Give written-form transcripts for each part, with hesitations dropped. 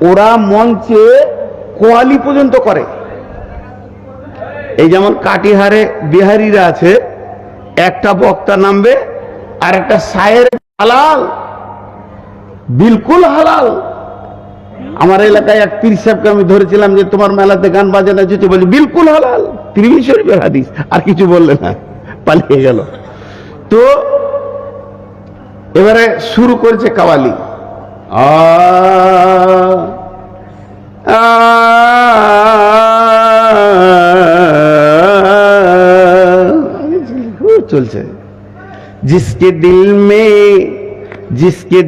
ওরা মঞ্চে কোয়ালি পর্যন্ত করে। এই যেমন কাটিহারে বিহারিরা আছে, একটা বক্তা নামবে আর একটা শায়ের হালাল, বিলকুল হালাল। আমার এলাকায় এক পীর সাহেবকে আমি ধরেছিলাম যে তোমার মেলাতে গান বাজানো যেতে, বলি বিলকুল হালাল, তিরমিজি শরীফের হাদিস, আর কিছু বললে না, পালিয়ে গেল। তো এবারে শুরু করেছে কাওয়ালি, চলছে। जिसके दिल में जिसके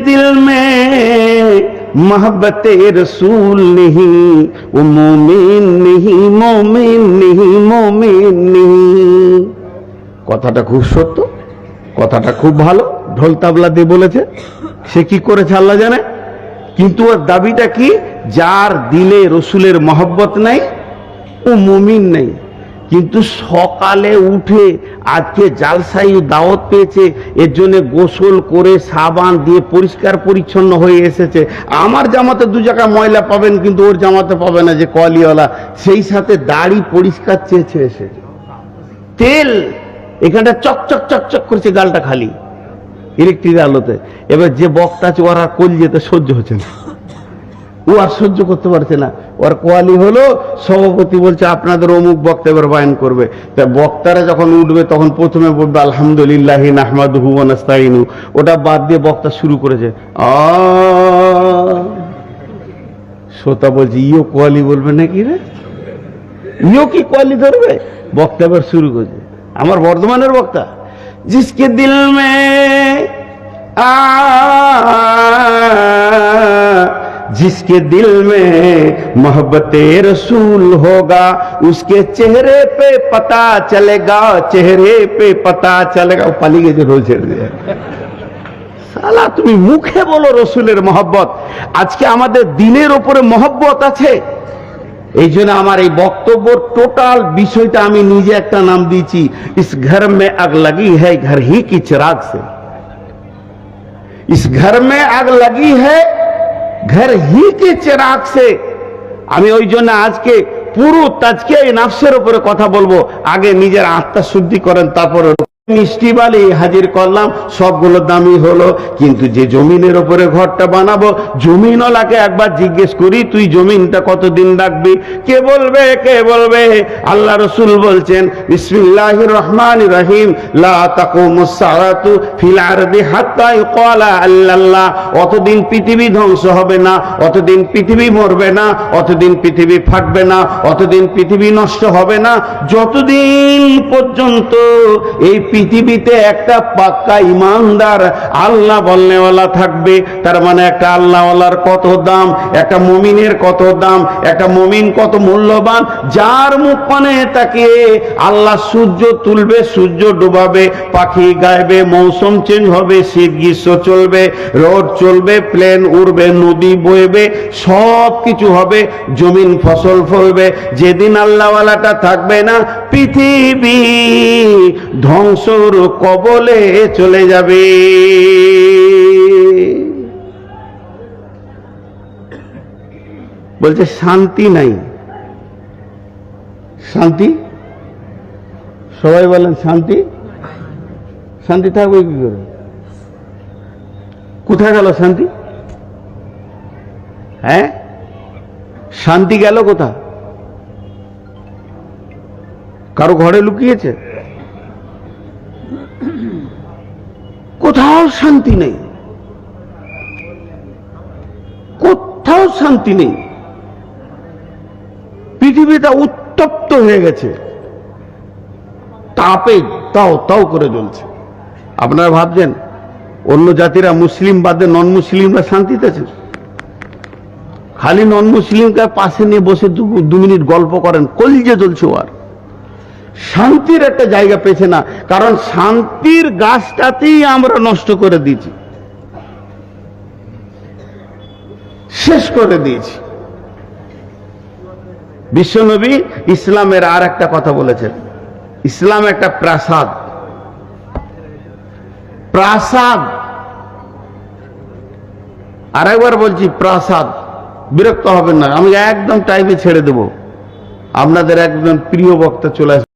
दिल में मोहब्बत रसूल नहीं वो मोमिन नहीं, मोमिन नहीं, मोमिन नहीं। কথাটা খুব সত্য, কথাটা খুব ভালো, ঢোল তাবলা দিয়ে বলেছে। সে কি করেছে আল্লাহ জানে, কিন্তু ওর দাবিটা কি, যার দিলে রসুলের মহব্বত নাই ও মুমিন নাই। কিন্তু সকালে উঠে আজকে জালসাই দাওয়াত পেয়েছে, এর জন্য গোসল করে সাবান দিয়ে পরিষ্কার পরিচ্ছন্ন হয়ে এসেছে। আমার জামাতে দু জায়গায় ময়লা পাবেন, কিন্তু ওর জামাতে পাবে না, যে কলিওয়ালা। সেই সাথে দাড়ি পরিষ্কার চেয়েছে এসেছে, তেল এখানটা চকচক চকচক করছে, গালটা খালি ইলেকট্রিক আলোতে। এবার যে বক্তা আছে ওর আর কোল যেতে সহ্য হচ্ছে না, ও আর সহ্য করতে পারছে না। ওর কোয়ালি হলো, সভাপতি বলছে আপনাদের অমুক বক্তা এবার বায়ান করবে। তা বক্তারা যখন উঠবে তখন প্রথমে বলবে আলহামদুলিল্লাহ নাহমাদুহু ওয়া নাস্তাইনু, ওটা বাদ দিয়ে বক্তা শুরু করেছে শ্রোতা বলছে ইও কোয়ালি বলবে নাকি রে, ইও কি কোয়ালি ধরবে? বক্তা এবার শুরু করেছে, আমার বর্ধমানের বক্তা, জিসকে দিল মে जिसके दिल में मोहब्बत रसूल होगा उसके चेहरे पे पता चलेगा, चेहरे पे पता चलेगा। पाली गए रोज ছেড়ে দিয়ে সালা, তুমি মুখে বলো রসুলের মহব্বত, আজকে আমাদের দিলের উপরে মহব্বত আছে। এই জন্য আমার এই বক্তব্য টোটাল বিষয়টা আমি নিজে একটা নাম দিয়েছি, ইস ঘর মে আগ লাগি হ্যায় ঘর হি কি চিরাগ সে। ইস ঘর মে আগ লাগি হ্যায় ঘর হি কে চিরাগ সে। আমি ওই জন্য আজকে পুরো তাজকিয়া নাফসের উপরে কথা বলবো। আগে নিজের আত্মা শুদ্ধি করেন, তারপরে মিষ্টি বালি হাজির করলাম, সবগুলো দামি হলো। কিন্তু যে জমিনের উপরে ঘরটা বানাবো, জমিনওয়ালাকে একবার জিজ্ঞেস করি তুই জমিনটা কতদিন রাখবি? কে বলবে? কে বলবে? আল্লাহ রসুল বলছেন বিসমিল্লাহির রহমানির রহিম, লা তাকুমুস সাআতু ফিল আরদি হাত্তা ইউকালা আল্লাহ। অতদিন পৃথিবী ধ্বংস হবে না, অতদিন পৃথিবী মরবে না, অতদিন পৃথিবী ফাটবে না, অতদিন পৃথিবী নষ্ট হবে না, যতদিন পর্যন্ত এই পৃথিবীতে একটা পাক্কা ইমানদার আল্লাহ বলনেওয়ালা থাকবে। তার মানে একটা আল্লাহওয়ালার কত দাম, একটা মুমিনের কত দাম, একটা মুমিন কত মূল্যবান, যার মুখ পানে তাকিয়ে আল্লাহ সূর্য তুলবে, সূর্য ডুবাবে, পাখি গাইবে, মৌসুম চেঞ্জ হবে, শীত গ্রীষ্ম চলবে, রোড চলবে, প্লেন উড়বে, নদী বইবে, সব কিছু হবে, জমিন ফসল ফলবে। যেদিন আল্লাহওয়ালাটা থাকবে না, পৃথিবী ধ্বংসর কবলে চলে যাবে। বলছে শান্তি নাই, শান্তি, সবাই বলেন শান্তি। শান্তি থাকবে কি করে? কোথায় গেল শান্তি? হ্যাঁ, শান্তি গেল কোথা? কারো ঘরে লুকিয়েছে? কোথাও শান্তি নেই, কোথাও শান্তি নেই। পৃথিবীটা উত্তপ্ত হয়ে গেছে, তাপে তাও তাও করে জ্বলছে। আপনারা ভাবছেন অন্য জাতিরা মুসলিম বাদে নন মুসলিমরা শান্তিতে আছে? খালি নন মুসলিমকে পাশে নিয়ে বসে 2 মিনিট গল্প করেন, কলিজে জ্বলছে। আর শান্তির একটা জায়গা পেয়েছে না, কারণ শান্তির গাছটাতেই আমরা নষ্ট করে দিয়েছি, শেষ করে দিয়েছি। বিশ্বনবী ইসলামের আর একটা কথা বলেছেন, ইসলাম একটা প্রাসাদ। প্রাসাদ আর একবার বলছি, প্রাসাদ, বিরক্ত হবেন না, আমি একদম টাইমে ছেড়ে দেব। আপনাদের একজন প্রিয় বক্তা চলে আসবে।